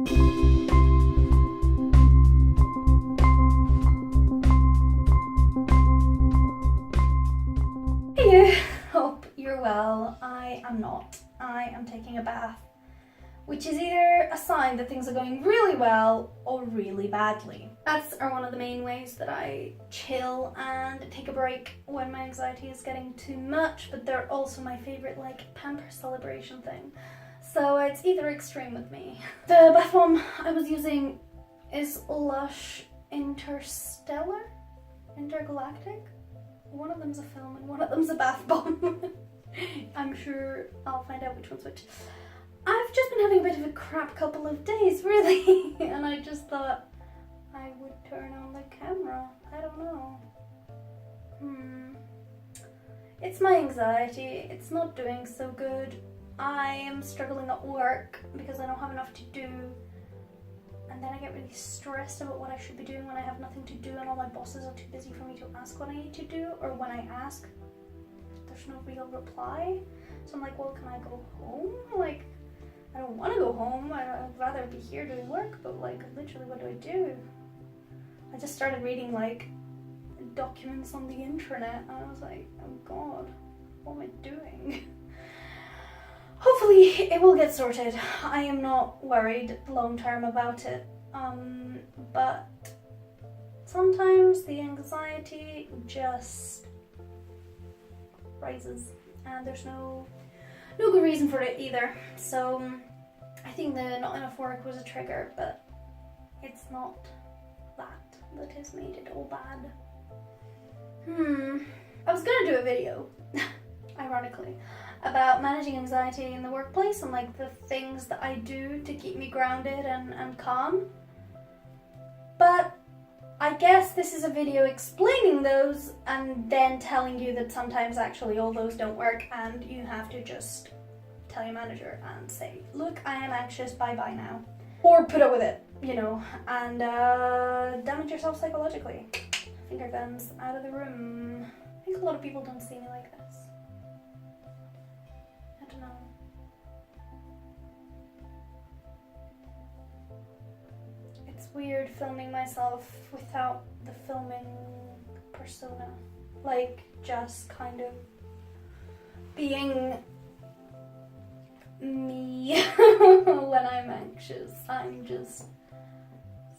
Hey, hope you're well. I am not. I am taking a bath, which is either a sign that things are going really well or really badly. Baths are one of the main ways that I chill and take a break when my anxiety is getting too much, but they're also my favorite pamper celebration thing. So it's either extreme with me. The bath bomb I was using is Lush Interstellar? Intergalactic? One of them's a film and one of them's a bath bomb. I'm sure I'll find out which one's which. I've just been having a bit of a crap couple of days, really, and I just thought I would turn on the camera. I don't know. It's my anxiety. It's not doing so good. I am struggling at work because I don't have enough to do. And then I get really stressed about what I should be doing when I have nothing to do and all my bosses are too busy for me to ask what I need to do, or when I ask, there's no real reply. So I'm like, well, can I go home? I don't want to go home. I'd rather be here doing work, but literally, what do? I just started reading documents on the internet and I was like, oh God, what am I doing? Hopefully it will get sorted. I am not worried long term about it, but sometimes the anxiety just rises and there's no good reason for it either. So I think the not enough work was a trigger, but it's not that has made it all bad. I was gonna do a video, ironically, about managing anxiety in the workplace and the things that I do to keep me grounded and calm. But I guess this is a video explaining those and then telling you that sometimes actually all those don't work and you have to just tell your manager and say, look, I am anxious, bye-bye now. Or put up with it, and damage yourself psychologically. Finger guns out of the room. I think a lot of people don't see me like this. I don't know. It's weird filming myself without the filming persona. Just kind of being me when I'm anxious. I'm just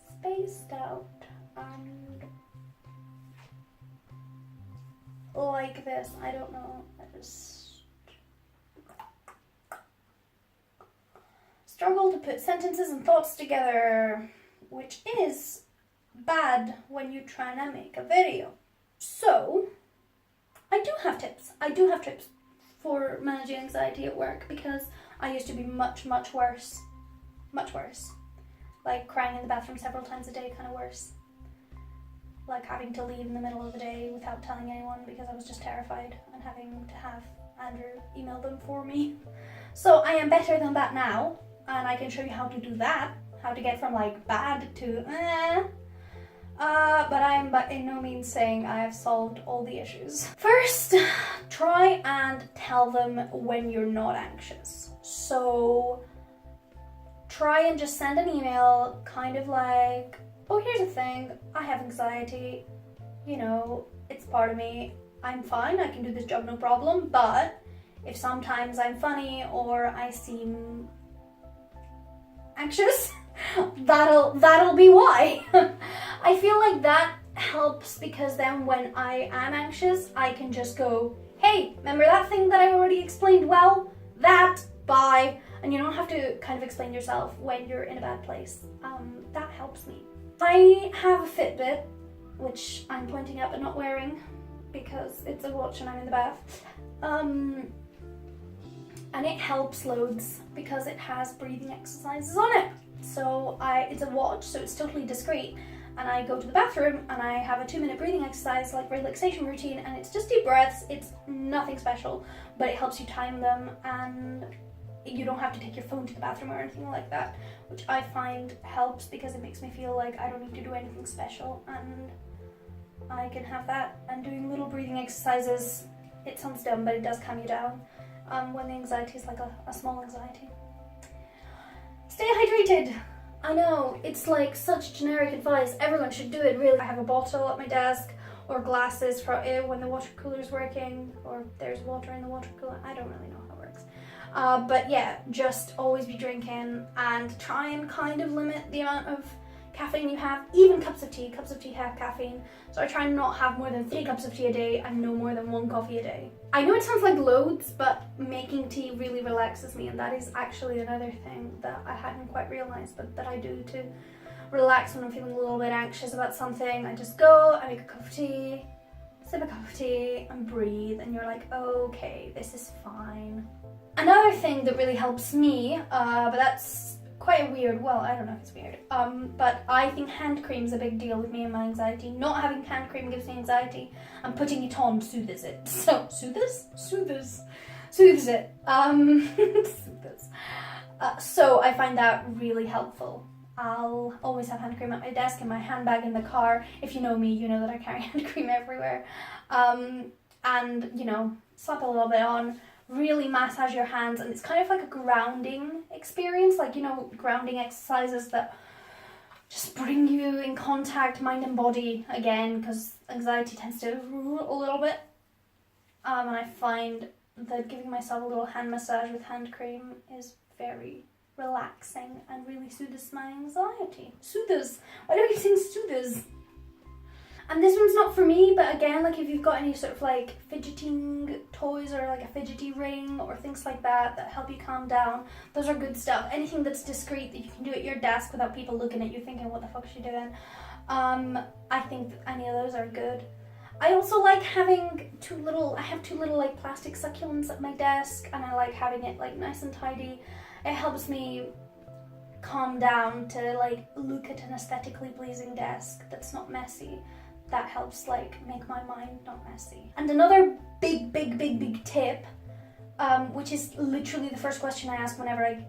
spaced out and like this. I don't know. I just struggle to put sentences and thoughts together, which is bad when you're trying to make a video. So I do have tips. I do have tips for managing anxiety at work because I used to be much worse. Much worse. Crying in the bathroom several times a day, kind of worse. Having to leave in the middle of the day without telling anyone because I was just terrified and having to have Andrew email them for me. So I am better than that now, and I can show you how to do that, how to get from bad to but I am by no means saying I have solved all the issues. First, try and tell them when you're not anxious. So try and just send an email oh, here's the thing, I have anxiety, it's part of me, I'm fine, I can do this job no problem, but if sometimes I'm funny or I seem anxious, that'll be why. I feel like that helps because then when I am anxious, I can just go, hey, remember that thing that I already explained well? That, bye. And you don't have to kind of explain yourself when you're in a bad place. That helps me. I have a Fitbit, which I'm pointing at but not wearing because it's a watch and I'm in the bath. And it helps loads because it has breathing exercises on it. So it's a watch, so it's totally discreet. And I go to the bathroom and I have a 2-minute breathing exercise, relaxation routine, and it's just deep breaths. It's nothing special, but it helps you time them and you don't have to take your phone to the bathroom or anything like that, which I find helps because it makes me feel like I don't need to do anything special and I can have that. And doing little breathing exercises, it sounds dumb, but it does calm you down when the anxiety is a small anxiety. Stay hydrated. I know, it's like such generic advice. Everyone should do it, really. I have a bottle at my desk, or glasses for when the water cooler's working, or there's water in the water cooler. I don't really know how it works. But yeah, just always be drinking and try and kind of limit the amount of caffeine you have. Even cups of tea have caffeine. So I try not have more than 3 cups of tea a day and no more than 1 coffee a day. I know it sounds like loads, but making tea really relaxes me, and that is actually another thing that I hadn't quite realized, but that I do to relax when I'm feeling a little bit anxious about something. I just go, I make a cup of tea, sip a cup of tea, and breathe, and you're like, okay, this is fine. Another thing that really helps me, but that's quite a weird, well, I don't know if it's weird, but I think hand cream is a big deal with me and my anxiety. Not having hand cream gives me anxiety, and putting it on soothes it. So, soothes it. Soothes. So I find that really helpful. I'll always have hand cream at my desk, in my handbag, in the car. If you know me, you know that I carry hand cream everywhere. And, you know, slap a little bit on, really massage your hands, and it's kind of like a grounding experience, like, you know, grounding exercises that just bring you in contact, mind and body again, because anxiety tends to rule a little bit. And I find that giving myself a little hand massage with hand cream is very relaxing and really soothes my anxiety. Soothes. Why don't you sing soothes? And this one's not for me, but again, like if you've got any sort of like fidgeting toys or like a fidgety ring or things like that that help you calm down, those are good stuff. Anything that's discreet that you can do at your desk without people looking at you thinking, what the fuck is she doing? I think that any of those are good. I also like having I have 2 little like plastic succulents at my desk, and I like having it like nice and tidy. It helps me calm down to like look at an aesthetically pleasing desk that's not messy. That helps like make my mind not messy. And another big tip, which is literally the first question I ask whenever I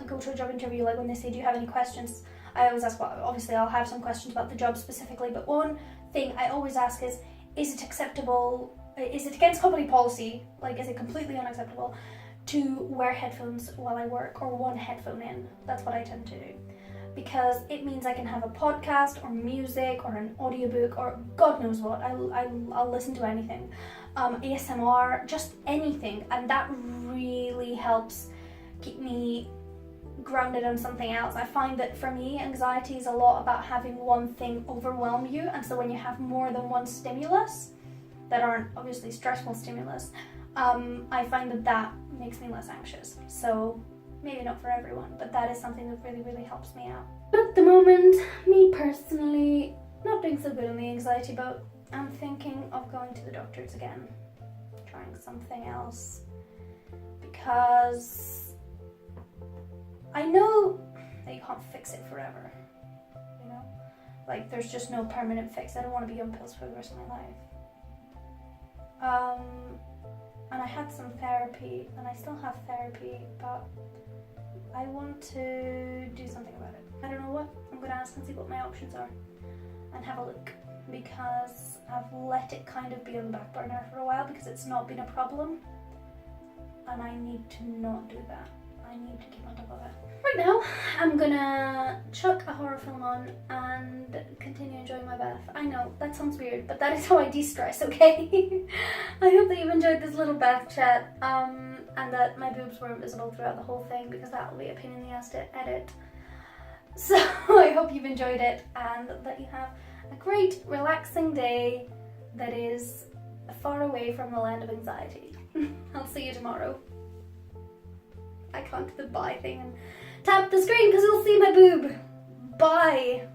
go to a job interview, like when they say, do you have any questions? I always ask, well, obviously I'll have some questions about the job specifically, but one thing I always ask is it acceptable, is it against company policy, like is it completely unacceptable to wear headphones while I work, or one headphone in? That's what I tend to do, because it means I can have a podcast or music or an audiobook or God knows what. I'll listen to anything, ASMR, just anything, and that really helps keep me grounded on something else. I find that for me, anxiety is a lot about having one thing overwhelm you, and so when you have more than one stimulus that aren't obviously stressful stimulus, I find that makes me less anxious. So maybe not for everyone, but that is something that really helps me out. But at the moment, me personally, not doing so good on the anxiety boat. I'm thinking of going to the doctors again, trying something else, because I know that you can't fix it forever, you know? Like, there's just no permanent fix. I don't want to be on pills for the rest of my life. And I had some therapy, and I still have therapy, but I want to do something about it. I don't know what. I'm going to ask and see what my options are and have a look, because I've let it kind of be on the back burner for a while because it's not been a problem, and I need to not do that. I need to keep on top of it. Right now, I'm gonna chuck a horror film on and continue enjoying my bath. I know, that sounds weird, but that is how I de-stress, okay? I hope that you've enjoyed this little bath chat, and that my boobs weren't visible throughout the whole thing, because that will be a pain in the ass to edit. So I hope you've enjoyed it, and that you have a great, relaxing day that is far away from the land of anxiety. I'll see you tomorrow. I can't do the bye thing and tap the screen because you'll see my boob. Bye.